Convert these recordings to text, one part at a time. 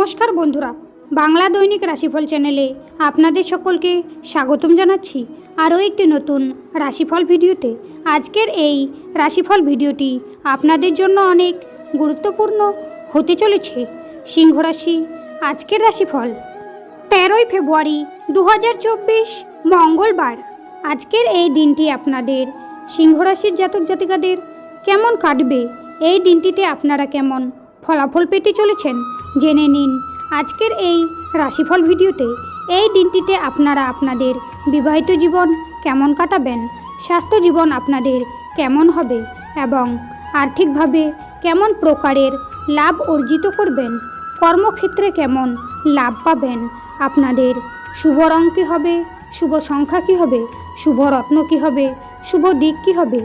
নমস্কার বন্ধুরা, বাংলা দৈনিক রাশিফল চ্যানেলে আপনাদের সকলকে স্বাগতম জানাচ্ছি আরও একটি নতুন রাশিফল ভিডিওতে। আজকের এই রাশিফল ভিডিওটি আপনাদের জন্য অনেক গুরুত্বপূর্ণ হতে চলেছে। সিংহ রাশি, আজকের রাশিফল 13ই ফেব্রুয়ারি 2024 মঙ্গলবার। আজকের এই দিনটি আপনাদের সিংহ রাশির জাতক জাতিকাদের কেমন কাটবে, এই দিনটিতে আপনারা কেমন ফলাফল পেতে চলেছেন জেনে নিন আজকের এই রাশিফল ভিডিওতে। এই দিনটিতে আপনারা আপনাদের বিবাহিত জীবন কেমন কাটাবেন, স্বাস্থ্য জীবন আপনাদের কেমন হবে এবং আর্থিকভাবে কেমন প্রকারের লাভ অর্জিত করবেন, কর্মক্ষেত্রে কেমন লাভ পাবেন, আপনাদের শুভ রং কী হবে, শুভ সংখ্যা কী হবে, শুভ রত্ন কী হবে, শুভ দিক কী হবে,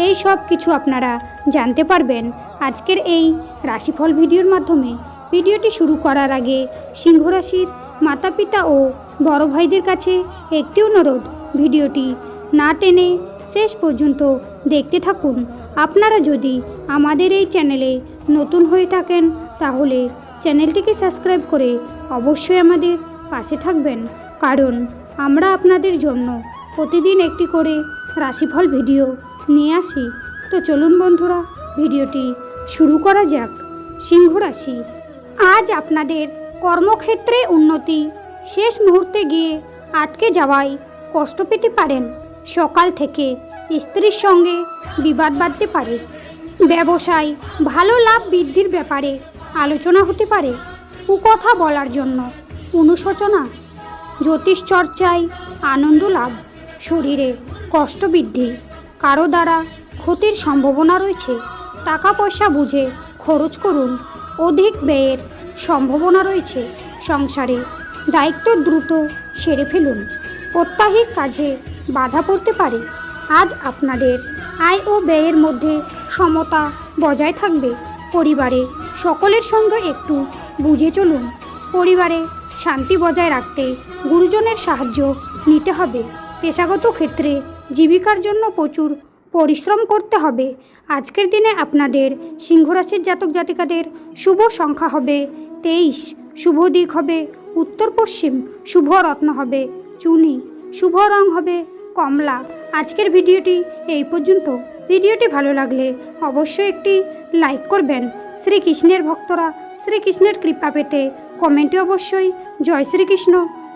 এই সব কিছু আপনারা জানতে পারবেন আজকের এই রাশিফল ভিডিওর মাধ্যমে। ভিডিওটি শুরু করার আগে সিংহ রাশির মাতা পিতা ও বড় ভাইদের কাছে একটি অনুরোধ, ভিডিওটি না টেনে শেষ পর্যন্ত দেখতে থাকুন। আপনারা যদি আমাদের এই চ্যানেলে নতুন হয়ে থাকেন তাহলে চ্যানেলটিকে সাবস্ক্রাইব করে অবশ্যই আমাদের পাশে থাকবেন, কারণ আমরা আপনাদের জন্য প্রতিদিন একটি করে রাশিফল ভিডিও নিয়ে আসি। তো চলুন বন্ধুরা, ভিডিওটি শুরু করা যাক। সিংহ রাশি, আজ আপনাদের কর্মক্ষেত্রে উন্নতি, শেষ মুহূর্তে গিয়ে আটকে যাওয়ায় কষ্ট পেতে পারেন। সকাল থেকে স্ত্রীর সঙ্গে বিবাদ বাঁধতে পারে। ব্যবসায় ভালো লাভ বৃদ্ধির ব্যাপারে আলোচনা হতে পারে। কুকথা বলার জন্য অনুশোচনা। জ্যোতিষ চর্চায় আনন্দ লাভ, শরীরে কষ্ট বৃদ্ধি, কারো দ্বারা ক্ষতির সম্ভাবনা রয়েছে। টাকা পয়সা বুঝে খরচ করুন, অধিক ব্যয়ের সম্ভাবনা রয়েছে। সংসারে দায়িত্ব দ্রুত সেরে ফেলুন। প্রত্যাহিক কাজে বাধা পড়তে পারে। আজ আপনাদের আয় ও ব্যয়ের মধ্যে সমতা বজায় থাকবে। পরিবারে সকলের সঙ্গে একটু বুঝে চলুন। পরিবারে শান্তি বজায় রাখতে গুরুজনের সাহায্য নিতে হবে। পেশাগত ক্ষেত্রে জীবিকার জন্য প্রচুর পরিশ্রম করতে হবে। আজকের দিনে আপনাদের সিংহ রাশির জাতক জাতিকাদের শুভ সংখ্যা হবে 23, শুভ দিক হবে উত্তর পশ্চিম, শুভ রত্ন হবে চুনি, শুভ রং হবে কমলা। আজকের ভিডিওটি এই পর্যন্ত। ভিডিওটি ভালো লাগলে অবশ্যই একটি লাইক করবেন। শ্রীকৃষ্ণের ভক্তরা শ্রীকৃষ্ণের কৃপা পেতে কমেন্টে অবশ্যই জয় শ্রীকৃষ্ণ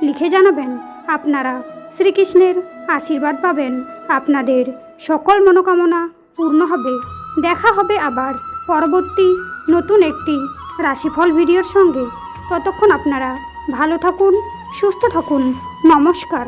লিখে জানাবেন। আপনারা শ্রীকৃষ্ণের আশীর্বাদ পাবেন, আপনাদের সকল মনোকামনা পূর্ণ হবে। দেখা হবে আবার পরবর্তী নতুন একটি রাশিফল ভিডিওর সঙ্গে। ততক্ষণ আপনারা ভালো থাকুন, সুস্থ থাকুন। নমস্কার।